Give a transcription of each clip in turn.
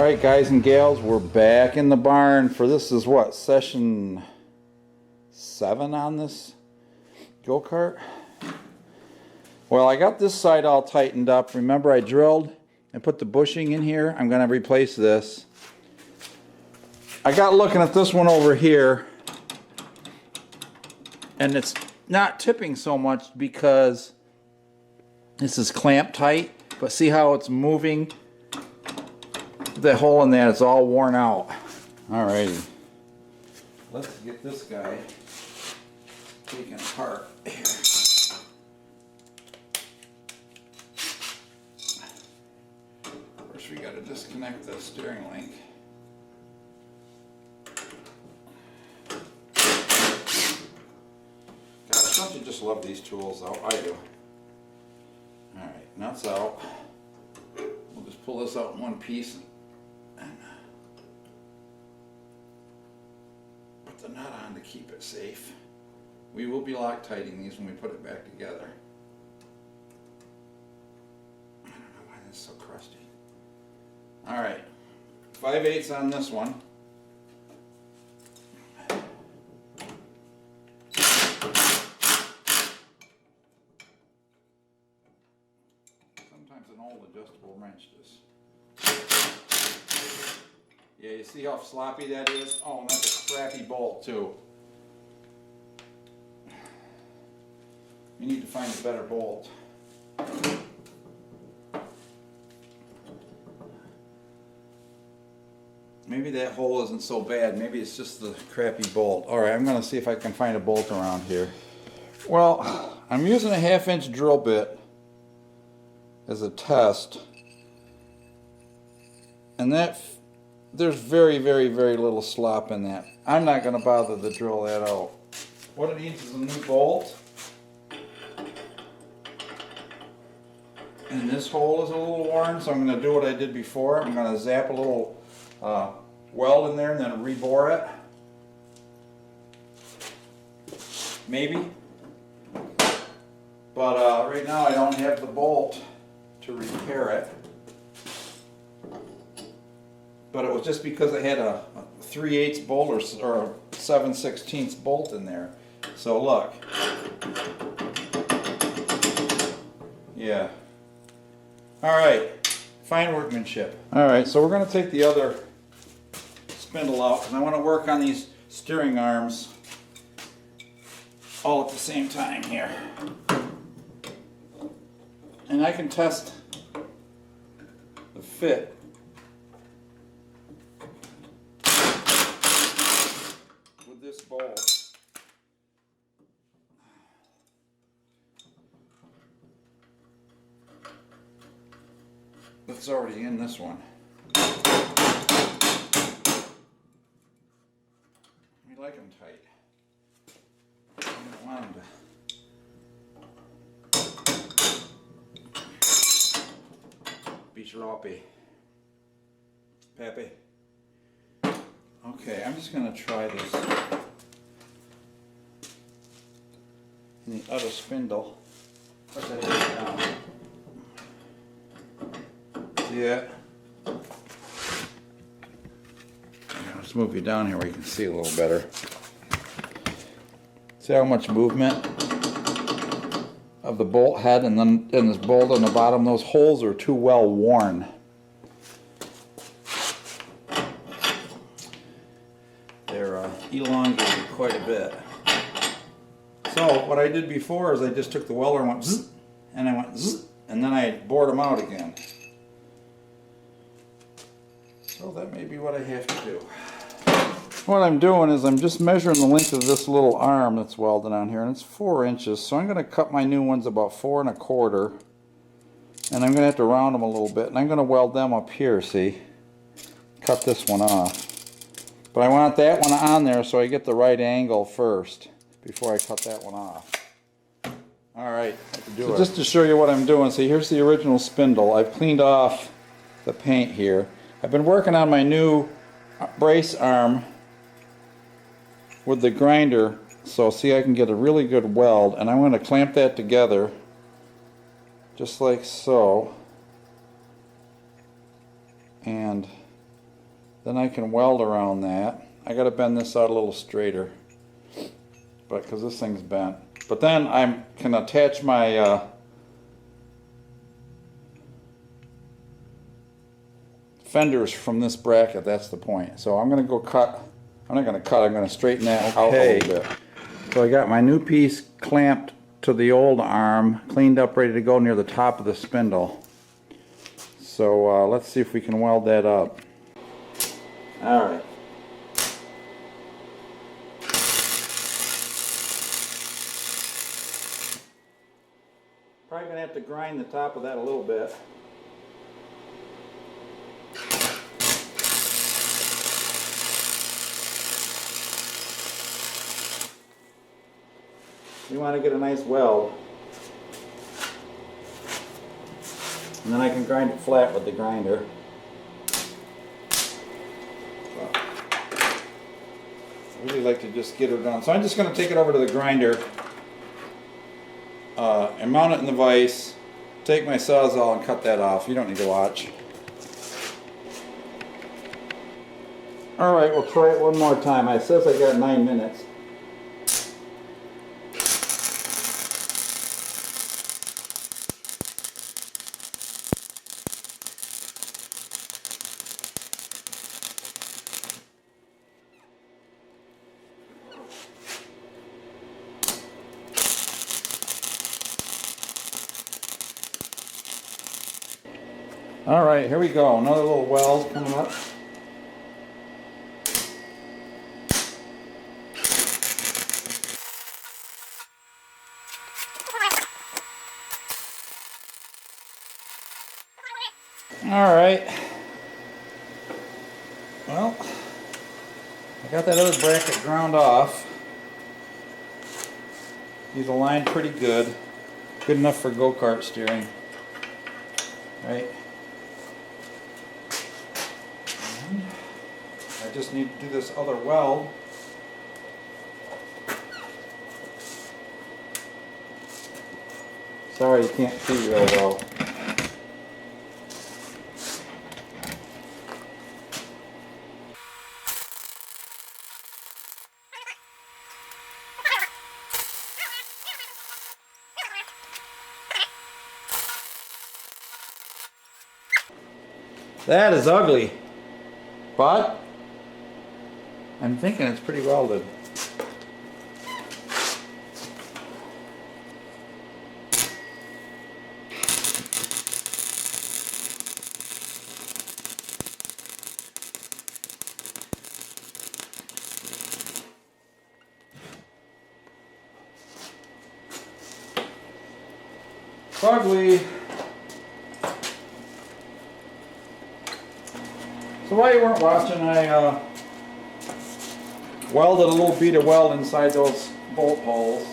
Alright guys and gals, we're back in the barn for this is what, session 7 on this go-kart? Well, I got this side all tightened up. Remember I drilled and put the bushing in here? I'm going to replace this. I got looking at this one over here and it's not tipping so much because this is clamped tight, but see how it's moving? The hole in that is all worn out. Alrighty, let's get this guy taken apart here. First we got to disconnect the steering link. Gosh, don't you just love these tools though? I do. Alright, nuts out. We'll just pull this out in one piece and put the nut on to keep it safe. We will be Loctiting these when we put it back together. I don't know why this is so crusty. Alright, 5/8 on this one. Sometimes an old adjustable wrench does. Yeah, you see how sloppy that is? Oh, and that's a crappy bolt too. You need to find a better bolt. Maybe that hole isn't so bad. Maybe it's just the crappy bolt. Alright, I'm going to see if I can find a bolt around here. Well, I'm using a 1/2-inch drill bit as a test. And that there's very little slop in that. I'm not going to bother to drill that out. What it needs is a new bolt. And this hole is a little worn, so I'm going to do what I did before. I'm going to zap a little weld in there and then rebore it. Maybe. But right now I don't have the bolt to repair it. But it was just because I had a 3/8 bolt or a 7/16 bolt in there. So look. Yeah. Alright. Fine workmanship. Alright, so we're going to take the other spindle out because I want to work on these steering arms all at the same time here. And I can test the fit with this bolt. That's already in this one. We like them tight. I don't want them to. Bichroppy. Pepe. Okay, I'm just going to try this in the other spindle. Put that down. See that? Let's move you down here where you can see a little better. See how much movement of the bolt head and then this bolt on the bottom? Those holes are too well worn. They're elongated quite a bit. So what I did before is I just took the welder and went zzz, and I went zzz, and then I bored them out again. So that may be what I have to do. What I'm doing is I'm just measuring the length of this little arm that's welded on here, and it's 4 inches, so I'm going to cut my new ones about 4 1/4, and I'm going to have to round them a little bit, and I'm going to weld them up here, see? Cut this one off. But I want that one on there so I get the right angle first before I cut that one off. Alright, so just to show you what I'm doing, see here's the original spindle. I've cleaned off the paint here. I've been working on my new brace arm with the grinder, so see I can get a really good weld, and I'm going to clamp that together just like so, and Then I can weld around that. I gotta bend this out a little straighter, but because this thing's bent. But then I can attach my fenders from this bracket. That's the point. So I'm gonna go cut. I'm not gonna cut. I'm gonna straighten that out a little bit. So I got my new piece clamped to the old arm, cleaned up, ready to go near the top of the spindle. So let's see if we can weld that up. All right. Probably gonna have to grind the top of that a little bit. You want to get a nice weld. And then I can grind it flat with the grinder. I really like to just get it done. So I'm just going to take it over to the grinder and mount it in the vise, take my Sawzall and cut that off. You don't need to watch. Alright, we'll try it one more time. It says I got 9 minutes. Alright, here we go. Another little weld coming up. Alright. Well, I got that other bracket ground off. He's aligned pretty good. Good enough for go-kart steering. Right. I just need to do this other weld. Sorry you can't see real well. That is ugly, but I'm thinking it's pretty welded. It's ugly. So while you weren't watching, I welded a little bead of weld inside those bolt holes.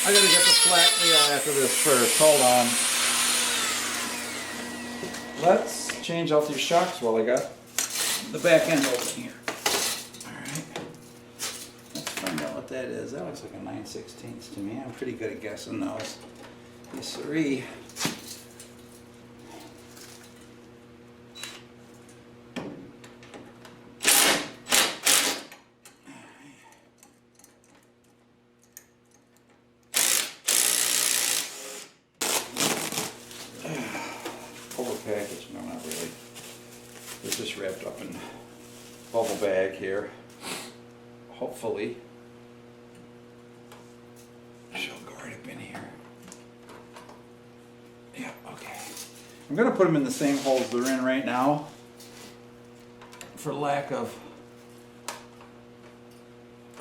I gotta get the flat wheel after this first. Hold on. Let's change out these shocks while I got the back end open here. Alright. Let's find out what that is. That looks like a 9/16 to me. I'm pretty good at guessing those. Yes, sirree. Package, no, not really. It's just wrapped up in bubble bag here. Hopefully she'll go right up in here. Yeah, okay. I'm gonna put them in the same holes they're in right now for lack of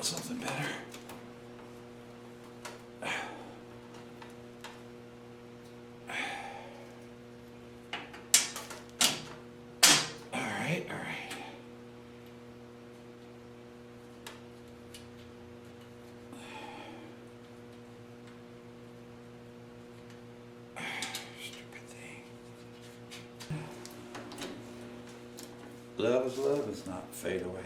something better. right, all right. Love is not fade away.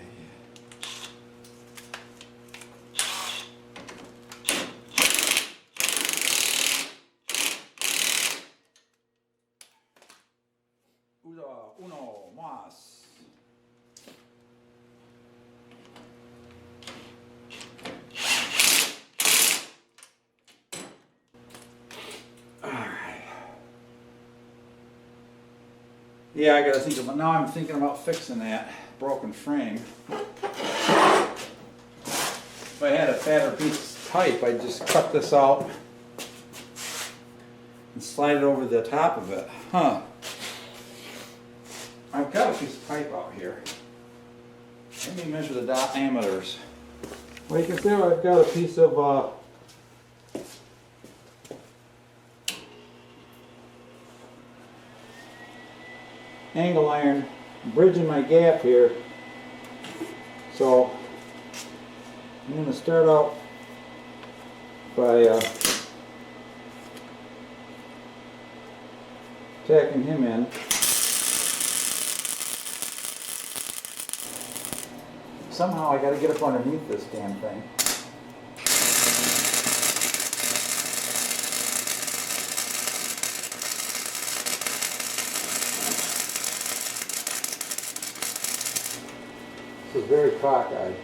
Uno más. All right. Yeah, I gotta think about. Now I'm thinking about fixing that broken frame. If I had a fatter piece of pipe, I'd just cut this out and slide it over the top of it. Huh. I've got a piece of pipe out here. Let me measure the diameters. Well, you can see I've got a piece of angle iron bridging my gap here. So I'm going to start out by tacking him in. Somehow I got to get up underneath this damn thing. This is very cockeyed.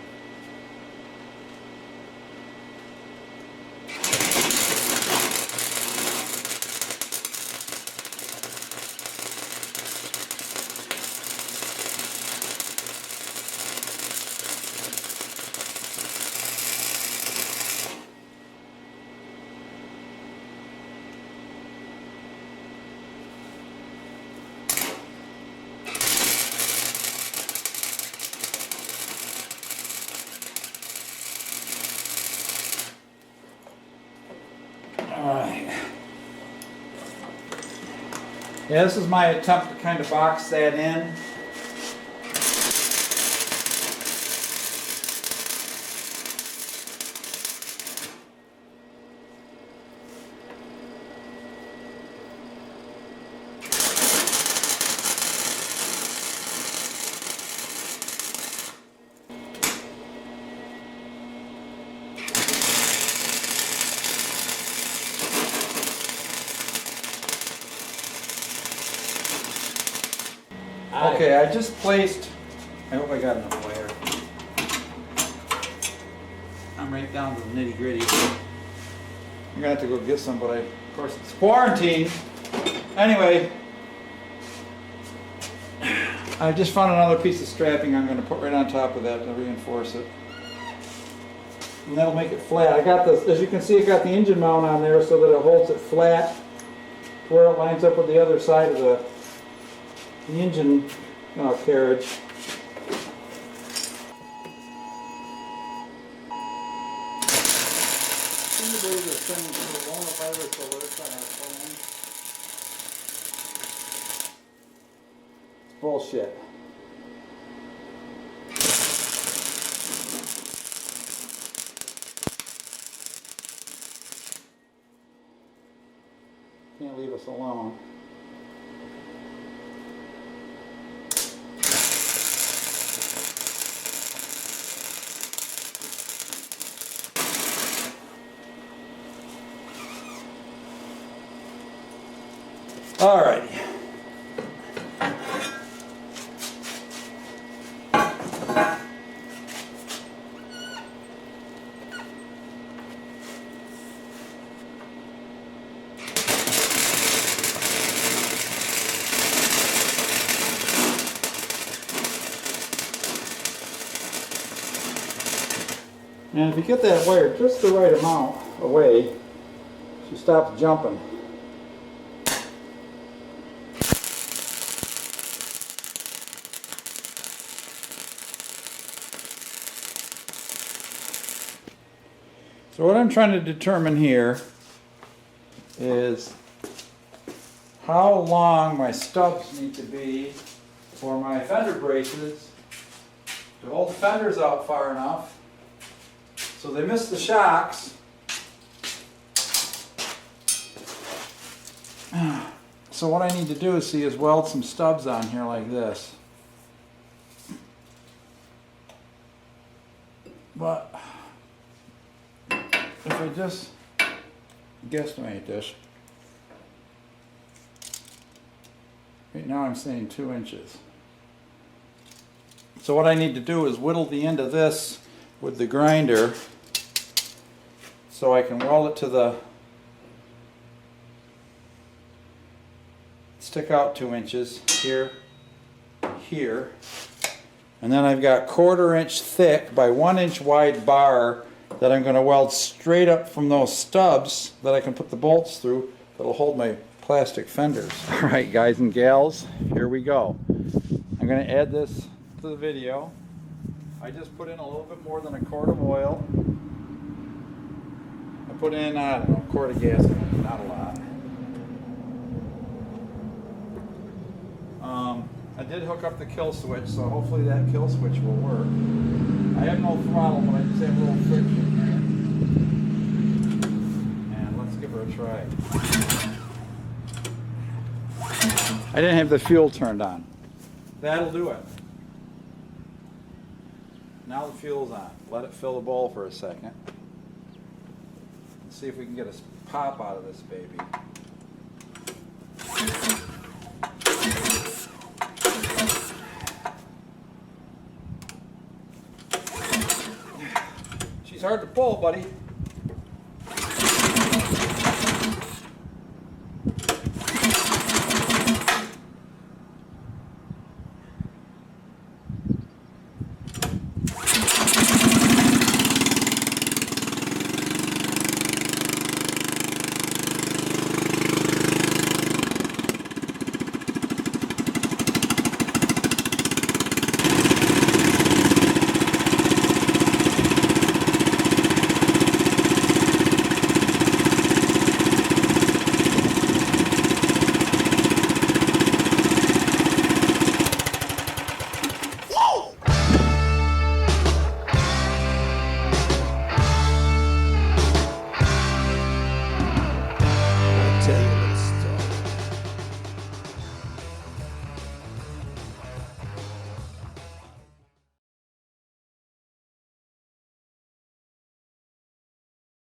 Alright. Yeah, this is my attempt to kind of box that in. Okay, I just placed, I hope I got enough wire. I'm right down to the nitty gritty. I'm gonna have to go get some, but of course it's quarantine. Anyway, I just found another piece of strapping I'm gonna put right on top of that to reinforce it. And that'll make it flat. I got this, as you can see, I got the engine mount on there so that it holds it flat to where it lines up with the other side of the engine carriage. It's bullshit. Can't leave us alone. Alrighty. And if you get that wire just the right amount away, she stops jumping. So what I'm trying to determine here is how long my stubs need to be for my fender braces to hold the fenders out far enough so they miss the shocks. So what I need to do is weld some stubs on here like this. But if I just guesstimate this, right now I'm saying 2 inches. So what I need to do is whittle the end of this with the grinder so I can weld it to the, stick out 2 inches here, here, and then I've got 1/4 inch thick by 1 inch wide bar that I'm going to weld straight up from those stubs that I can put the bolts through that'll hold my plastic fenders. Alright guys and gals, here we go. I'm going to add this to the video. I just put in a little bit more than a quart of oil. I put in, I don't know, a quart of gasoline, not a lot. I did hook up the kill switch, so hopefully that kill switch will work. I have no throttle, but I just have a little friction here. And let's give her a try. I didn't have the fuel turned on. That'll do it. Now the fuel's on. Let it fill the bowl for a second. Let's see if we can get a pop out of this baby. She's hard to pull, buddy.